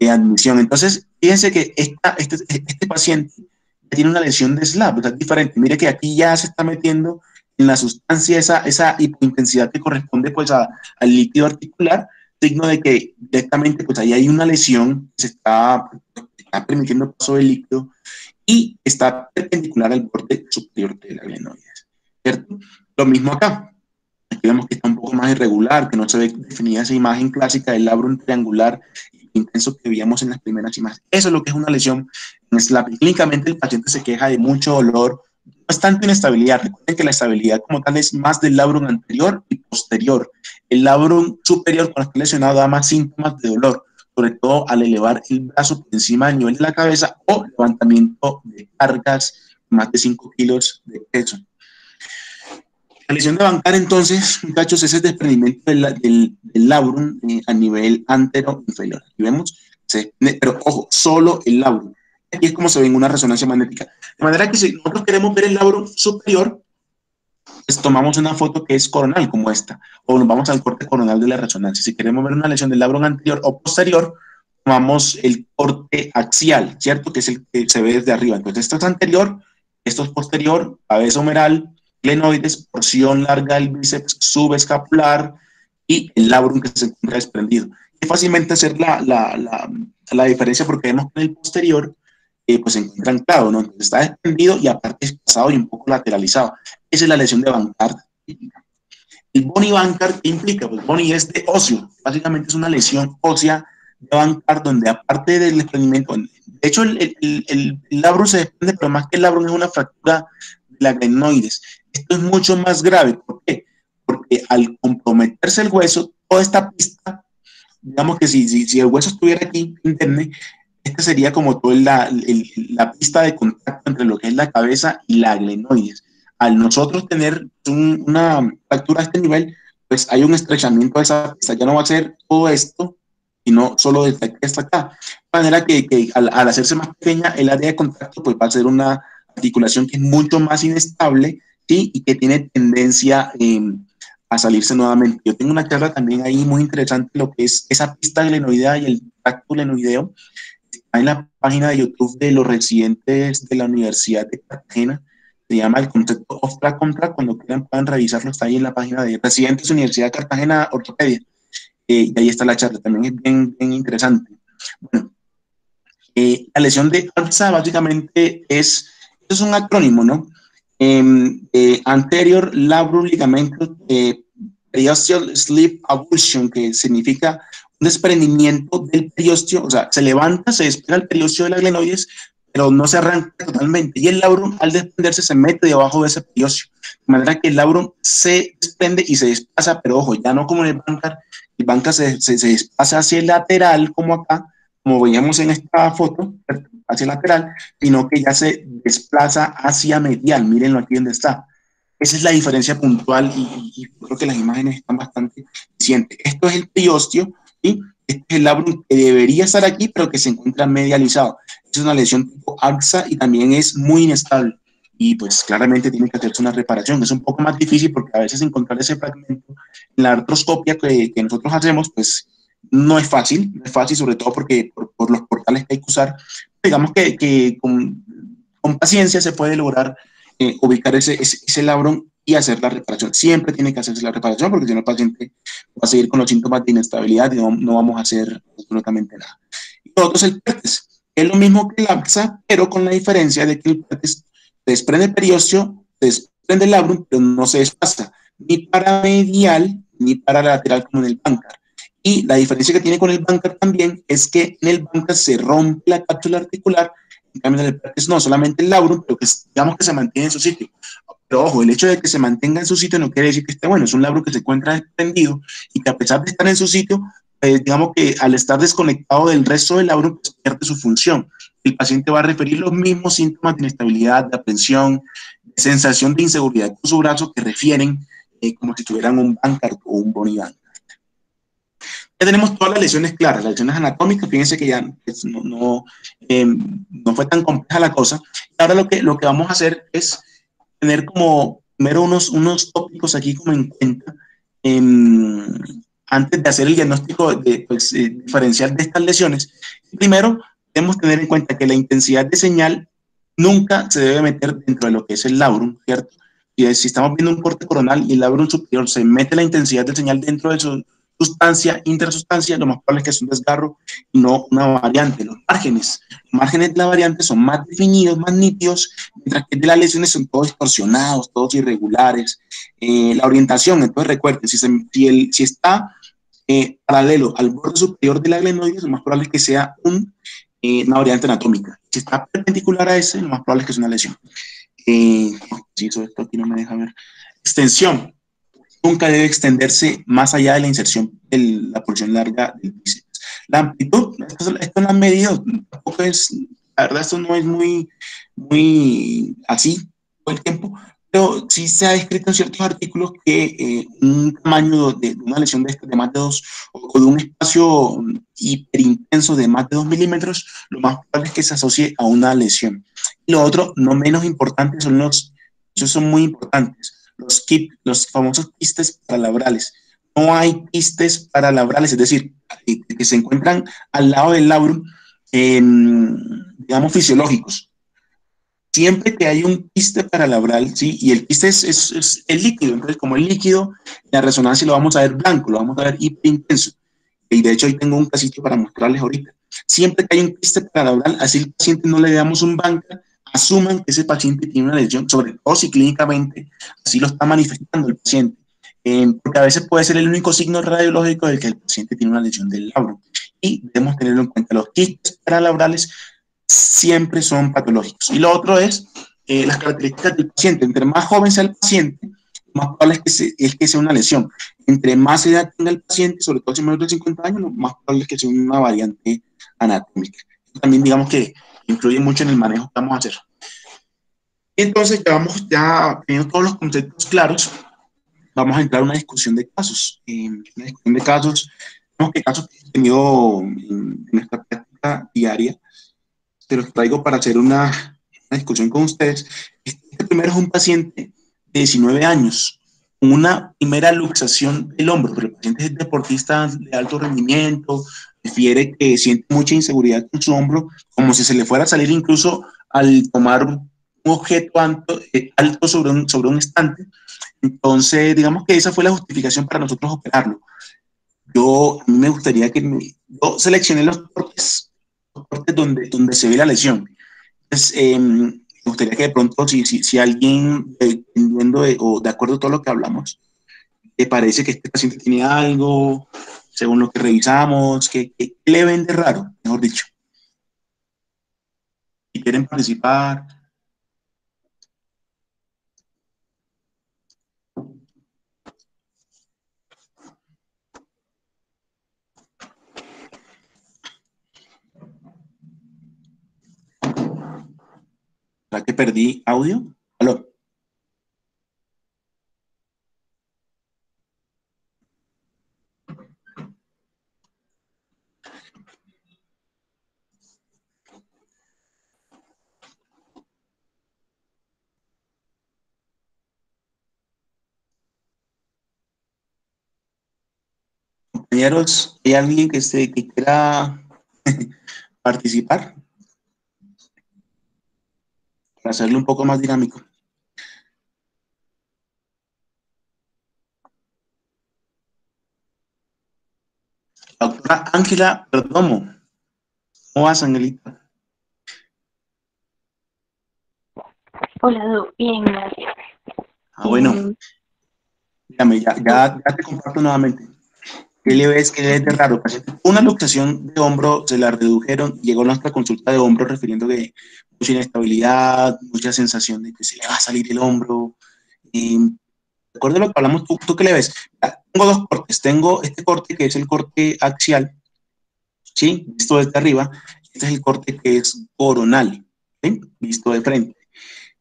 de admisión. Entonces, fíjense que este paciente tiene una lesión de SLAP, o sea, es diferente. Mire que aquí ya se está metiendo en la sustancia esa hipointensidad que corresponde pues al líquido articular, signo de que directamente pues ahí hay una lesión que se está permitiendo el paso del líquido y está perpendicular al borde superior de la glenoides, ¿cierto? Lo mismo acá. Aquí vemos que está un poco más irregular, que no se ve definida esa imagen clásica del labrum triangular intenso que veíamos en las primeras imágenes. Eso es lo que es una lesión en SLAP. Clínicamente el paciente se queja de mucho dolor, bastante inestabilidad. Recuerden que la estabilidad como tal es más del labrum anterior y posterior. El labrum superior, cuando está lesionado, da más síntomas de dolor, sobre todo al elevar el brazo por encima del nivel de la cabeza o levantamiento de cargas de más de 5 kilos de peso. La lesión de bancar, entonces, muchachos, es el desprendimiento del labrum a nivel antero inferior. Aquí vemos, pero ojo, solo el labrum. Aquí es como se ve en una resonancia magnética. De manera que si nosotros queremos ver el labrum superior, pues tomamos una foto que es coronal, como esta, o nos vamos al corte coronal de la resonancia. Si queremos ver una lesión del labrum anterior o posterior, tomamos el corte axial, ¿cierto? Que es el que se ve desde arriba. Entonces, esto es anterior, esto es posterior, cabeza humeral, glenoides, porción larga del bíceps subescapular y el labrum que se encuentra desprendido. Es fácilmente hacer la diferencia porque vemos que en el posterior pues se encuentra anclado, ¿no? Entonces está desprendido y aparte es pasado y un poco lateralizado. Esa es la lesión de Bankart. El Bony Bankart, ¿qué implica? Pues Bony es de óseo, básicamente es una lesión ósea de Bankart donde aparte del desprendimiento, de hecho el labrum se desprende, pero más que el labrum es una fractura de la glenoides. Esto es mucho más grave. ¿Por qué? Porque al comprometerse el hueso, toda esta pista digamos que si el hueso estuviera aquí interne, esta sería como toda la pista de contacto entre lo que es la cabeza y la glenoides. Al nosotros tener una fractura a este nivel, pues hay un estrechamiento de esa pista. Ya no va a ser todo esto, sino solo desde aquí hasta acá. De manera que al hacerse más pequeña, el área de contacto pues va a ser una articulación que es mucho más inestable, ¿sí? Y que tiene tendencia a salirse nuevamente. Yo tengo una charla también ahí muy interesante, lo que es esa pista glenoidea y el tracto glenoideo. Está en la página de YouTube de los residentes de la Universidad de Cartagena. Se llama el concepto of track on track. Cuando quieran puedan revisarlo, está ahí en la página de residentes de Universidad de Cartagena Ortopedia. Y ahí está la charla, también es bien interesante. Bueno, la lesión de ALSA básicamente es un acrónimo, ¿no? Anterior labrum ligamento periosteal sleeve avulsion, que significa un desprendimiento del periósteo, o sea, se levanta, se despega el periósteo de la glenoides, pero no se arranca totalmente, y el labrum al desprenderse se mete debajo de ese periósteo, de manera que el labrum se desprende y se desplaza, pero ojo, ya no como en el banca se desplaza hacia el lateral, como acá, como veíamos en esta foto, hacia el lateral, sino que ya se desplaza hacia medial. Mírenlo aquí donde está. Esa es la diferencia puntual y creo que las imágenes están bastante eficientes. Esto es el periósteo, ¿sí? Este es el labrum que debería estar aquí, pero que se encuentra medializado. Es una lesión tipo AXA y también es muy inestable. Y pues claramente tiene que hacerse una reparación. Es un poco más difícil porque a veces encontrar ese fragmento en la artroscopia que nosotros hacemos, pues no es fácil, sobre todo porque por los portales que hay que usar. Digamos que con paciencia se puede lograr ubicar ese labrum y hacer la reparación. Siempre tiene que hacerse la reparación porque si no el paciente va a seguir con los síntomas de inestabilidad y no vamos a hacer absolutamente nada. Y lo otro es el PERTES. Es lo mismo que el AXA, pero con la diferencia de que el PERTES se desprende el periósteo, se desprende el labrum, pero no se desplaza ni para medial ni para lateral como en el Bankart. Y la diferencia que tiene con el Bankart también es que en el Bankart se rompe la cápsula articular, en cambio en el PERTES no, solamente el labrum, pero que digamos que se mantiene en su sitio. Pero ojo, el hecho de que se mantenga en su sitio no quiere decir que esté bueno, es un labrum que se encuentra desprendido y que a pesar de estar en su sitio, digamos que al estar desconectado del resto del labrum, pues pierde su función. El paciente va a referir los mismos síntomas de inestabilidad, de aprensión, de sensación de inseguridad con su brazo que refieren como si tuvieran un Bankart o un Bony Bankart. Ya tenemos todas las lesiones claras, las lesiones anatómicas, fíjense que ya pues, no fue tan compleja la cosa. Ahora lo que vamos a hacer es tener como primero unos tópicos aquí como en cuenta antes de hacer el diagnóstico diferencial de estas lesiones. Primero, debemos tener en cuenta que la intensidad de señal nunca se debe meter dentro de lo que es el labrum, ¿cierto? Si estamos viendo un corte coronal y el labrum superior se mete la intensidad de señal dentro de su sustancia, intersustancia, lo más probable es que es un desgarro y no una variante. Los márgenes de la variante son más definidos, más nítidos, mientras que de las lesiones son todos distorsionados, todos irregulares. La orientación, entonces recuerden, si está paralelo al borde superior de la glenoides, lo más probable es que sea una variante anatómica. Si está perpendicular a ese, lo más probable es que es una lesión. Si esto aquí no me deja ver. Extensión. Nunca debe extenderse más allá de la inserción de la porción larga del bíceps. La amplitud, esto no ha medido, tampoco es, la verdad, esto no es muy así todo el tiempo, pero sí se ha descrito en ciertos artículos que un tamaño de una lesión de más de 2 o de un espacio hiperintenso de más de 2 milímetros, lo más probable es que se asocie a una lesión. Y lo otro, no menos importante, esos son muy importantes, los famosos quistes paralabrales. No hay quistes paralabrales, es decir, que se encuentran al lado del labrum, digamos, fisiológicos. Siempre que hay un quiste paralabral, ¿sí? Y el quiste es el líquido, entonces como el líquido, la resonancia lo vamos a ver blanco, lo vamos a ver hiperintenso. Y de hecho hoy tengo un casito para mostrarles ahorita. Siempre que hay un quiste paralabral, así el paciente no le damos un Bankart, asuman que ese paciente tiene una lesión, sobre todo si clínicamente así lo está manifestando el paciente, porque a veces puede ser el único signo radiológico del que el paciente tiene una lesión del labrum. Y debemos tenerlo en cuenta, los quistes paralabrales siempre son patológicos. Y lo otro es las características del paciente. Entre más joven sea el paciente, más probable es que sea una lesión. Entre más edad tenga el paciente, sobre todo si es mayor de 50 años, lo más probable es que sea una variante anatómica. También digamos que influye mucho en el manejo que vamos a hacer. Entonces, ya teniendo todos los conceptos claros, vamos a entrar a una discusión de casos. Una discusión de casos, tenemos que casos que hemos tenido en nuestra práctica diaria, te los traigo para hacer una discusión con ustedes. Este primero es un paciente de 19 años, con una primera luxación del hombro, pero el paciente es deportista de alto rendimiento, refiere que siente mucha inseguridad con su hombro, como si se le fuera a salir incluso al tomar un objeto alto sobre un estante. Entonces, digamos que esa fue la justificación para nosotros operarlo. A mí me gustaría yo seleccioné los cortes donde se ve la lesión. Entonces, me gustaría que de pronto, si alguien, entendiendo o de acuerdo a todo lo que hablamos, te parece que este paciente tiene algo, según lo que revisamos, que le ven de raro, mejor dicho. Si quieren participar. ¿Para que perdí audio? ¿Aló? Compañeros, ¿hay alguien que quiera participar? Para hacerlo un poco más dinámico. La doctora Ángela Perdomo. ¿Cómo vas, Angelita? Hola, bien, gracias. Bueno, dígame, ya te comparto nuevamente. ¿Qué le ves de raro? Una luxación de hombro se la redujeron, llegó a nuestra consulta de hombro refiriendo que mucha inestabilidad, mucha sensación de que se le va a salir el hombro. De acuerdo a lo que hablamos, ¿tú qué le ves? Tengo dos cortes. Tengo este corte que es el corte axial, ¿sí? Visto desde arriba. Este es el corte que es coronal, ¿sí? Visto de frente.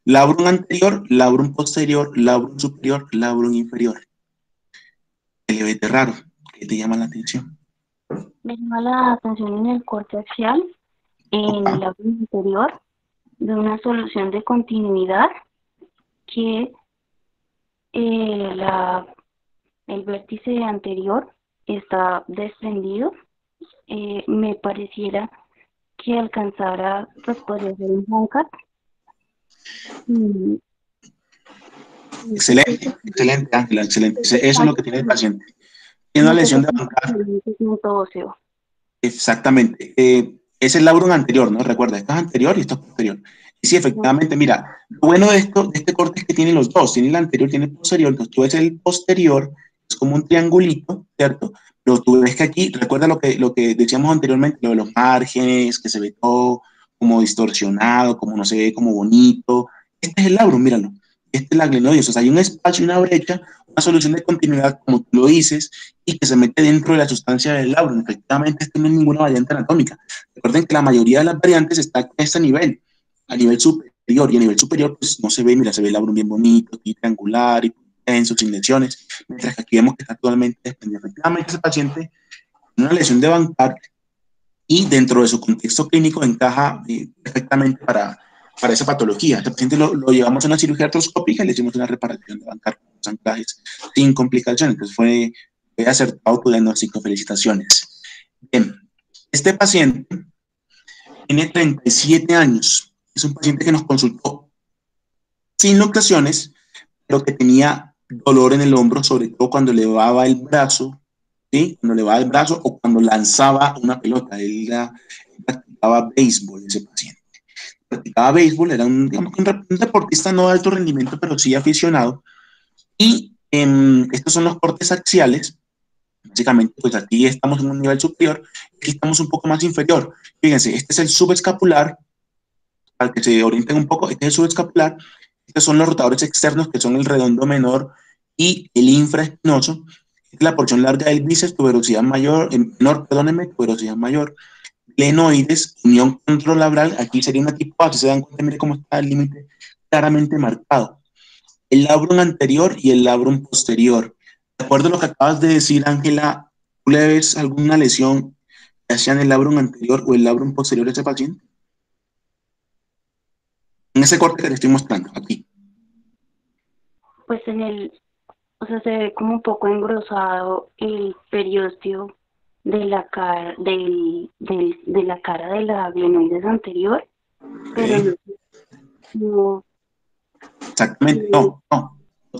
Labrum anterior, labrum posterior, labrum superior, labrum inferior. ¿Qué le ves de raro? ¿Qué te llama la atención? Me llama la atención en el corte axial, en el labrum inferior, de una solución de continuidad que el vértice anterior está desprendido. Me pareciera que alcanzara, pues podría ser un Hancat. Excelente, excelente, Ángela, excelente. Eso es lo que tiene el paciente. Tiene una lesión de bancar. Exactamente. Es el labrum anterior, ¿no? Recuerda, esto es anterior y esto es posterior. Y sí, efectivamente, mira, lo bueno de este corte es que tiene los dos, tiene el anterior, tiene el posterior. Entonces tú ves el posterior, es como un triangulito, ¿cierto? Pero tú ves que aquí, recuerda lo que decíamos anteriormente, lo de los márgenes, que se ve todo como distorsionado, como no se ve como bonito. Este es el labrum, míralo. Este es la glenoides, o sea, hay un espacio, una brecha, una solución de continuidad, como tú lo dices, y que se mete dentro de la sustancia del labrum. Efectivamente, esto no es ninguna variante anatómica. Recuerden que la mayoría de las variantes está a este nivel, a nivel superior, y a nivel superior, pues no se ve, mira, se ve el labrum bien bonito, triangular, y tenso, sin lesiones, mientras que aquí vemos que está totalmente desprendido. Efectivamente, ese paciente tiene una lesión de bancar y dentro de su contexto clínico encaja perfectamente para esa patología. Este paciente lo llevamos a una cirugía artroscópica y le hicimos una reparación de bancar con los anclajes sin complicaciones. Entonces fue acertado tu diagnóstico. Felicitaciones. Bien, este paciente tiene 37 años. Es un paciente que nos consultó sin luxaciones, pero que tenía dolor en el hombro, sobre todo cuando elevaba el brazo, ¿sí? Cuando elevaba el brazo o cuando lanzaba una pelota. Él practicaba béisbol, ese paciente. Practicaba béisbol, era un deportista no de alto rendimiento, pero sí aficionado. Y estos son los cortes axiales. Básicamente, pues aquí estamos en un nivel superior, aquí estamos un poco más inferior. Fíjense, este es el subescapular, para que se orienten un poco, este es el subescapular, estos son los rotadores externos, que son el redondo menor y el infraespinoso, es la porción larga del bíceps, tuberosidad mayor, menor, perdónenme, tuberosidad mayor, glenoides, unión controlabral, aquí sería una tipo A, si se dan cuenta, mire cómo está el límite claramente marcado. El labrum anterior y el labrum posterior. De acuerdo a lo que acabas de decir, Ángela, ¿tú le ves alguna lesión que hacía en el labrum anterior o el labrum posterior de ese paciente? En ese corte que te estoy mostrando, aquí. Pues o sea, se ve como un poco engrosado el periósteo de la cara, de la cara de la glenoides anterior, pero no, Exactamente, no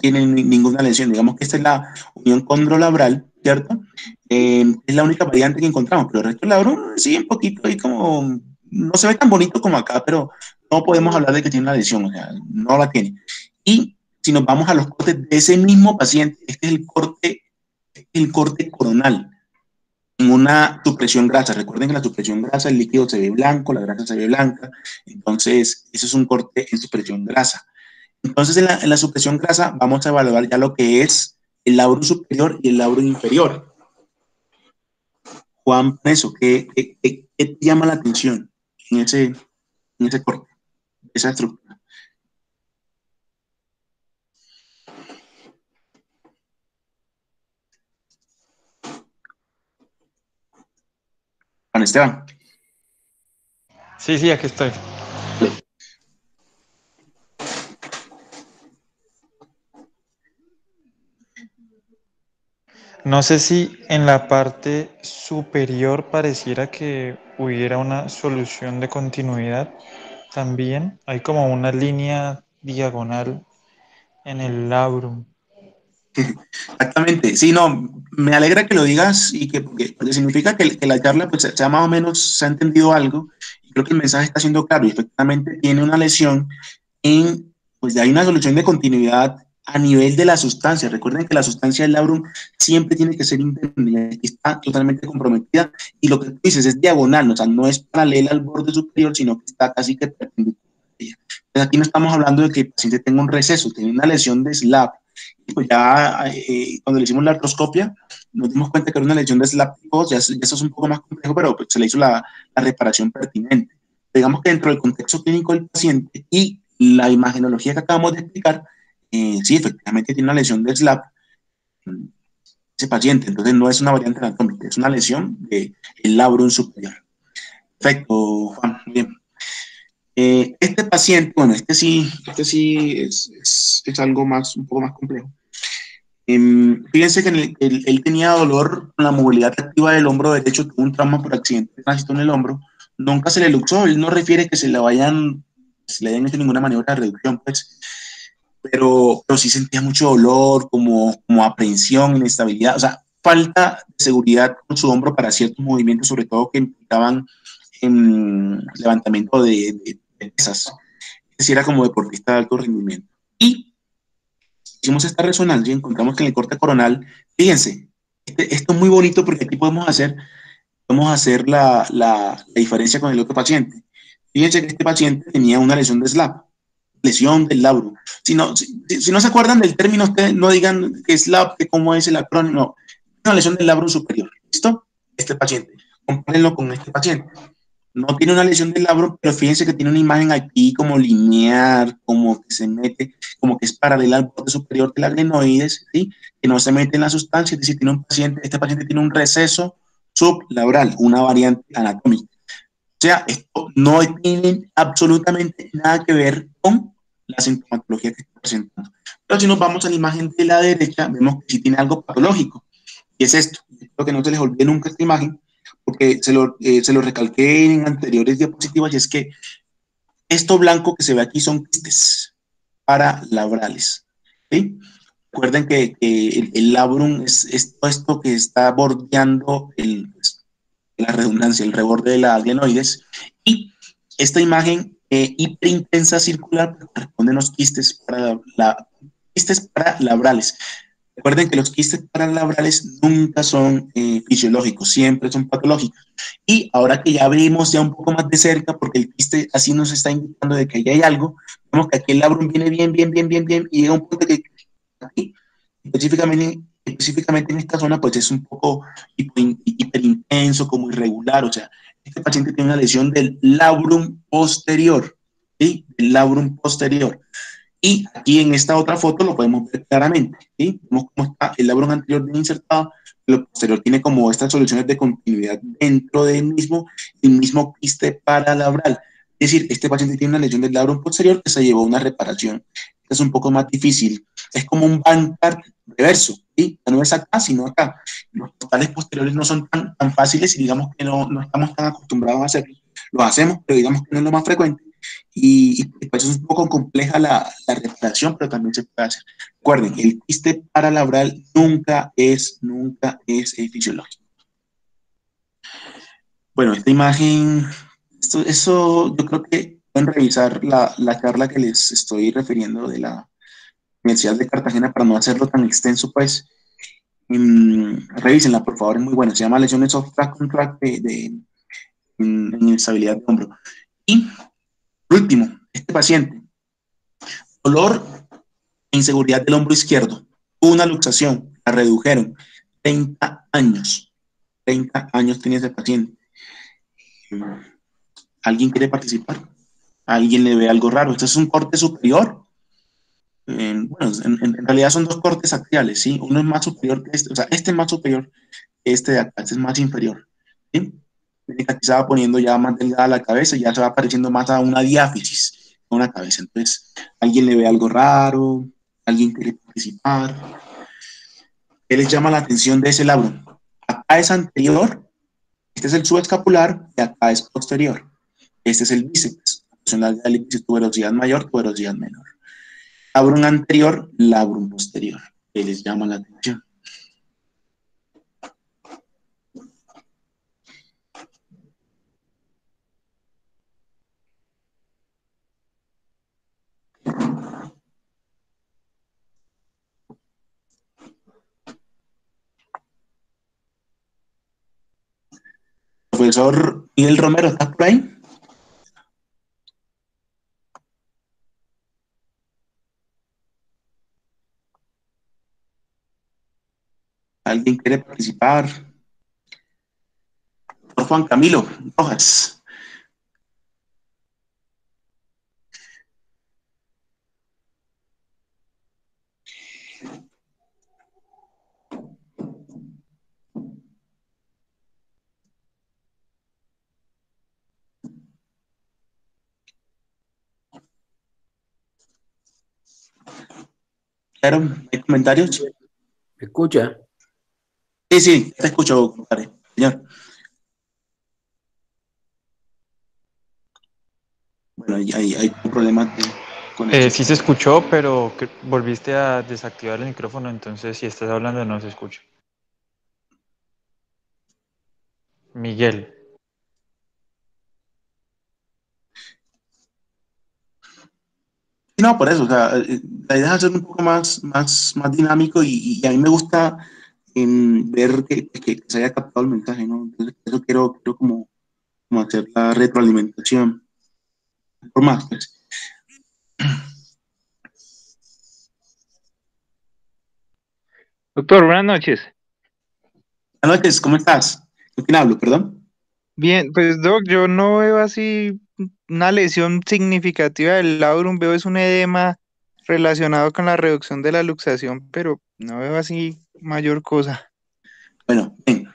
tiene ninguna lesión. Digamos que esta es la unión condrolabral, ¿cierto? Es la única variante que encontramos, pero el resto del labrum sí un poquito ahí como, no se ve tan bonito como acá, pero no podemos hablar de que tiene una lesión, o sea, no la tiene. Y si nos vamos a los cortes de ese mismo paciente, este es el corte coronal en una supresión grasa. Recuerden que la supresión grasa, el líquido se ve blanco, la grasa se ve blanca, entonces eso es un corte en supresión grasa. Entonces en la supresión grasa vamos a evaluar ya lo que es el labrum superior y el labrum inferior. Juan, eso, ¿qué te llama la atención en ese corte, esa estructura? Juan Esteban. Sí, aquí estoy. No sé si en la parte superior pareciera que hubiera una solución de continuidad también. Hay como una línea diagonal en el labrum. Exactamente, sí, no, me alegra que lo digas y porque significa que la charla pues ya más o menos se ha entendido algo y creo que el mensaje está siendo claro y efectivamente tiene una lesión pues hay una solución de continuidad a nivel de la sustancia. Recuerden que la sustancia del labrum siempre tiene que ser interna y está totalmente comprometida y lo que tú dices es diagonal, o sea, no es paralela al borde superior, sino que está casi que perpendicular. Entonces aquí no estamos hablando de que el paciente tenga un receso, tiene una lesión de SLAP. Y pues ya cuando le hicimos la artroscopia, nos dimos cuenta que era una lesión de SLAP, ya eso es un poco más complejo, pero pues, se le hizo la reparación pertinente. Digamos que dentro del contexto clínico del paciente y la imagenología que acabamos de explicar, sí, efectivamente tiene una lesión de SLAP ese paciente, entonces no es una variante anatómica, es una lesión del labrum superior. Perfecto, Juan, bien. Este paciente, bueno, este sí es algo más, un poco más complejo. Fíjense que él tenía dolor con la movilidad activa del hombro derecho, tuvo un trauma por accidente de tránsito en el hombro, nunca se le luxó, él no refiere que se le hayan hecho ninguna maniobra de reducción, pues, pero sí sentía mucho dolor, como aprehensión, inestabilidad, o sea, falta de seguridad con su hombro para ciertos movimientos, sobre todo que implicaban levantamiento de pesas, es decir, era como deportista de alto rendimiento. Y hicimos esta resonancia y encontramos que en el corte coronal, fíjense, esto es muy bonito porque aquí podemos hacer la diferencia con el otro paciente. Fíjense que este paciente tenía una lesión de SLAP, lesión del labrum. Si no se acuerdan del término, ustedes no digan que SLAP, que cómo es el acrónimo, no. Una lesión del labrum superior. ¿Listo? Este paciente. Compárenlo con este paciente. No tiene una lesión del labrum, pero fíjense que tiene una imagen aquí como lineal, como que se mete, como que es paralela al borde superior de la glenoides, ¿sí? Que no se mete en la sustancia, es decir, este paciente tiene un receso sublabral, una variante anatómica. O sea, esto no tiene absolutamente nada que ver con la sintomatología que está presentando. Pero si nos vamos a la imagen de la derecha, vemos que sí tiene algo patológico. Y es esto. Espero que no se les olvide nunca esta imagen, porque se lo recalqué en anteriores diapositivas, y es que esto blanco que se ve aquí son quistes paralabrales. ¿Sí? Recuerden que el labrum es todo esto que está bordeando la redundancia, el reborde de la glenoides, y esta imagen hiperintensa circular corresponde a los quistes paralabrales. Recuerden que los quistes paralabrales nunca son fisiológicos, siempre son patológicos. Y ahora que ya vemos ya un poco más de cerca, porque el quiste así nos está indicando de que ahí hay algo, vemos que aquí el labrum viene bien, y llega un punto que aquí Específicamente en esta zona, pues es un poco hiperintenso, como irregular, o sea, este paciente tiene una lesión del labrum posterior, ¿sí? Del labrum posterior. Y aquí en esta otra foto lo podemos ver claramente, ¿sí? Vemos cómo está el labrum anterior bien insertado, lo posterior tiene como estas soluciones de continuidad dentro del mismo, el mismo quiste paralabral. Es decir, este paciente tiene una lesión del labrum posterior que se llevó a una reparación. Esta es un poco más difícil. Es como un Bankart reverso, ¿sí? No es acá, sino acá. Los portales posteriores no son tan fáciles y digamos que no estamos tan acostumbrados a hacerlo. Lo hacemos, pero digamos que no es lo más frecuente. Y pues es un poco compleja la reparación, pero también se puede hacer. Recuerden, el quiste paralabral nunca es fisiológico. Bueno, esta imagen, eso yo creo que pueden revisar la charla que les estoy refiriendo de la Universidad de Cartagena para no hacerlo tan extenso, pues. Revísenla, por favor, es muy buena. Se llama Lesiones of Track Contract en inestabilidad de hombro. Y, por último, este paciente, dolor e inseguridad del hombro izquierdo, una luxación, la redujeron, 30 años. 30 años tenía ese paciente. ¿Alguien quiere participar? ¿Alguien le ve algo raro? Este es un corte superior. Bueno, en realidad son dos cortes axiales, ¿sí? Uno es más superior que este, o sea, este es más superior que este de acá, este es más inferior, ¿sí? Aquí se va poniendo ya más delgada la cabeza y ya se va pareciendo más a una diáfisis, a una cabeza. Entonces, ¿alguien le ve algo raro? ¿Alguien quiere participar? ¿Qué les llama la atención de ese labrum? Acá es anterior, este es el subescapular y acá es posterior. Este es el bíceps, la tuberosidad mayor, tuberosidad menor. Labrum anterior, labrum posterior. ¿Qué les llama la atención? Profesor Miguel Romero, ¿está por ahí? ¿Alguien quiere participar? Por Juan Camilo Rojas. Claro, ¿hay comentarios? ¿Me escucha? Sí, sí, te escucho, compadre. Señor. Bueno, hay un problema con esto. Sí se escuchó, pero volviste a desactivar el micrófono, entonces si estás hablando no se escucha. Miguel. No, por eso, o sea, la idea es hacer un poco más dinámico y a mí me gusta ver que se haya captado el mensaje, ¿no? Entonces, por eso quiero como hacer la retroalimentación. Por más, pues. Doctor, buenas noches. Buenas noches, ¿cómo estás? ¿Con quién hablo, perdón? Bien, pues Doc, yo no veo así una lesión significativa del labrum, veo es un edema relacionado con la reducción de la luxación, pero no veo así mayor cosa. Bueno, bien.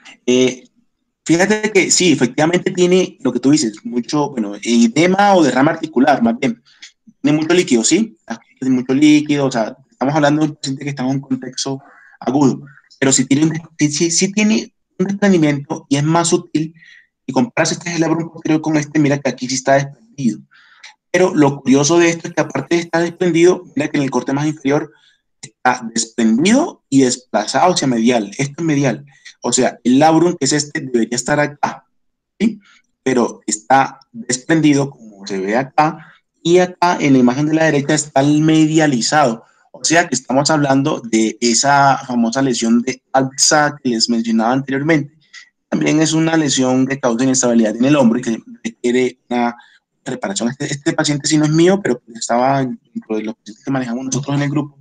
Fíjate que sí, efectivamente tiene lo que tú dices, mucho, bueno, edema o derrame articular, más bien. Tiene mucho líquido, ¿sí? Tiene mucho líquido, o sea, estamos hablando de un paciente que está en un contexto agudo, pero si tiene sí tiene un desprendimiento y es más sutil, y comparas este labrum posterior con este, mira que aquí sí está desprendido. Pero lo curioso de esto es que aparte de estar desprendido, mira que en el corte más inferior está desprendido y desplazado hacia medial. Esto es medial. O sea, el labrum, que es este, debería estar acá, ¿sí? Pero está desprendido, como se ve acá, y acá en la imagen de la derecha está el medializado. O sea que estamos hablando de esa famosa lesión de Alza que les mencionaba anteriormente. También es una lesión que causa inestabilidad en el hombro y que requiere una reparación. Este paciente sí no es mío, pero estaba dentro de los pacientes que manejamos nosotros en el grupo.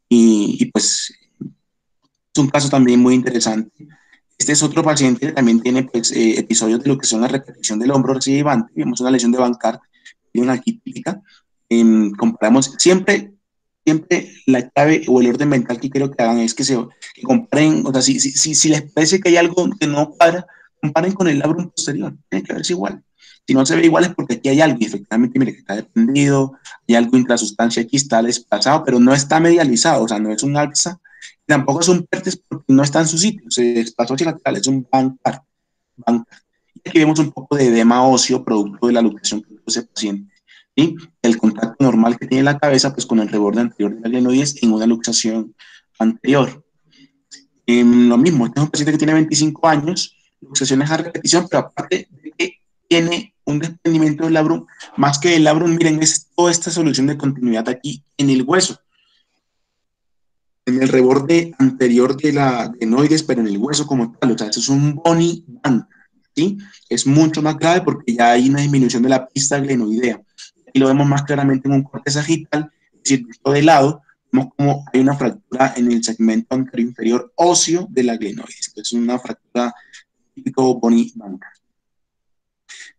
Y pues Es un caso también muy interesante. Este es otro paciente que también tiene pues, episodios de lo que son la repetición del hombro recidivante. Vemos una lesión de Bankart, una aquí típica. Comparamos siempre la clave o el orden mental que quiero que hagan es que comparen, o sea, si les parece que hay algo que no cuadra, comparen con el labrum posterior, tiene que verse igual. Si no se ve igual es porque aquí hay algo, y efectivamente, mire que está desprendido, hay algo intrasustancia aquí, está desplazado, pero no está medializado, o sea, no es un alza, tampoco es un pertes porque no está en su sitio, se desplazó hacia lateral, es un Bankart. Y aquí vemos un poco de edema óseo producto de la luxación que tuvo ese paciente. ¿Sí? El contacto normal que tiene la cabeza pues, con el reborde anterior de la glenoides en una luxación anterior. Lo mismo, este es un paciente que tiene 25 años, luxaciones a repetición, pero aparte de que tiene un desprendimiento del labrum, más que el labrum, miren, es toda esta solución de continuidad aquí en el hueso, en el reborde anterior de la glenoides, pero en el hueso como tal, o sea, eso es un bony band, ¿sí? Es mucho más grave porque ya hay una disminución de la pista glenoidea. Aquí lo vemos más claramente en un corte sagital, es decir, visto de lado, vemos como hay una fractura en el segmento anterior inferior óseo de la glenoides. Es una fractura típico bony band.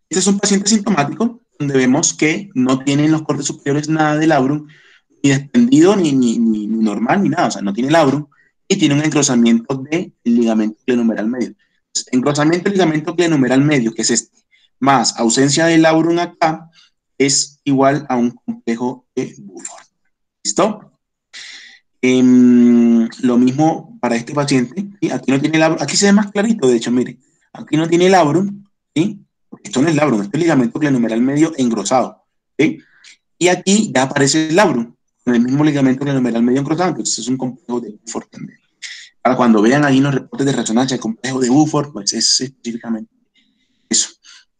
Este es un paciente sintomático, donde vemos que no tiene en los cortes superiores nada de labrum, ni desprendido, ni normal, ni nada, o sea, no tiene labrum, y tiene un engrosamiento del ligamento glenohumeral medio. Entonces, engrosamiento del ligamento glenohumeral medio, que es este, más ausencia de labrum acá, es igual a un complejo de Buford. ¿Listo? Lo mismo para este paciente, ¿sí? Aquí no tiene labrum, aquí se ve más clarito, de hecho, mire, aquí no tiene labrum, ¿sí? Porque esto no es labrum, esto es ligamento glenohumeral medio engrosado, ¿sí? Y aquí ya aparece el labrum, con el mismo ligamento glenohumeral medio engrosado, entonces es un complejo de Buford también. Para cuando vean ahí los reportes de resonancia del complejo de Buford, pues es específicamente eso.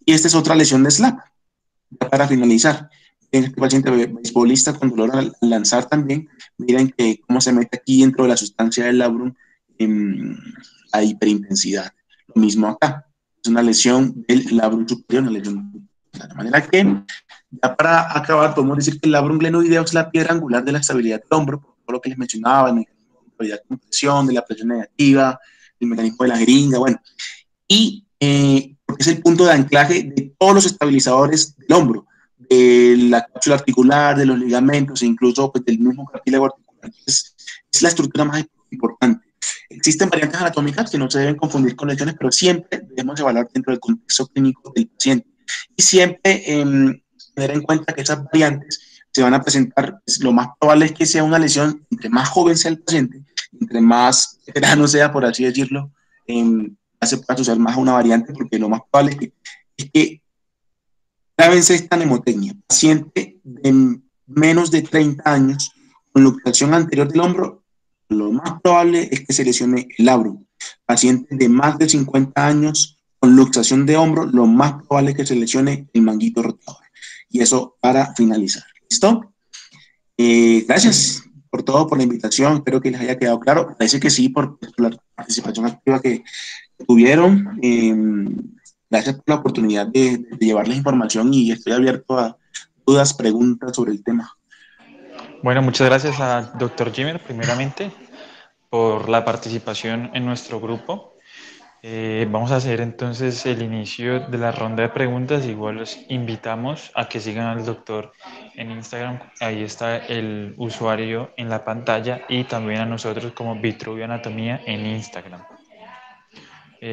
Y esta es otra lesión de SLAP, ya para finalizar. En este paciente beisbolista con dolor al lanzar también, miren que cómo se mete aquí dentro de la sustancia del labrum a hiperintensidad. Lo mismo acá, es una lesión del labrum superior, una lesión de manera que, ya para acabar, podemos decir que el labrum glenoideo es la piedra angular de la estabilidad del hombro, por todo lo que les mencionaba, el mecanismo de estabilidad de compresión, de la presión negativa, el mecanismo de la jeringa, bueno, y porque es el punto de anclaje de todos los estabilizadores del hombro, de la cápsula articular, de los ligamentos, e incluso pues, del mismo cartílago articular. Es la estructura más importante. Existen variantes anatómicas que no se deben confundir con lesiones, pero siempre debemos evaluar dentro del contexto clínico del paciente. Y siempre tener en cuenta que esas variantes se van a presentar, pues, lo más probable es que sea una lesión, entre más joven sea el paciente, entre más veterano sea, por así decirlo, se puede asociar más a una variante, porque lo más probable es que grábense esta mnemotecnia. Paciente de menos de 30 años con luxación anterior del hombro, lo más probable es que se lesione el labrum. Paciente de más de 50 años con luxación de hombro, lo más probable es que se lesione el manguito rotador. Y eso para finalizar. ¿Listo? Gracias por todo, por la invitación. Espero que les haya quedado claro. Parece que sí, por la participación activa que tuvieron. Gracias por la oportunidad de llevarles información y estoy abierto a dudas, preguntas sobre el tema. Bueno, muchas gracias al doctor Jimmer, primeramente, por la participación en nuestro grupo. Vamos a hacer entonces el inicio de la ronda de preguntas. Igual los invitamos a que sigan al doctor en Instagram. Ahí está el usuario en la pantalla, y también a nosotros como Vitruvio Anatomía en Instagram.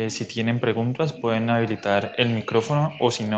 Si tienen preguntas, pueden habilitar el micrófono, o si no,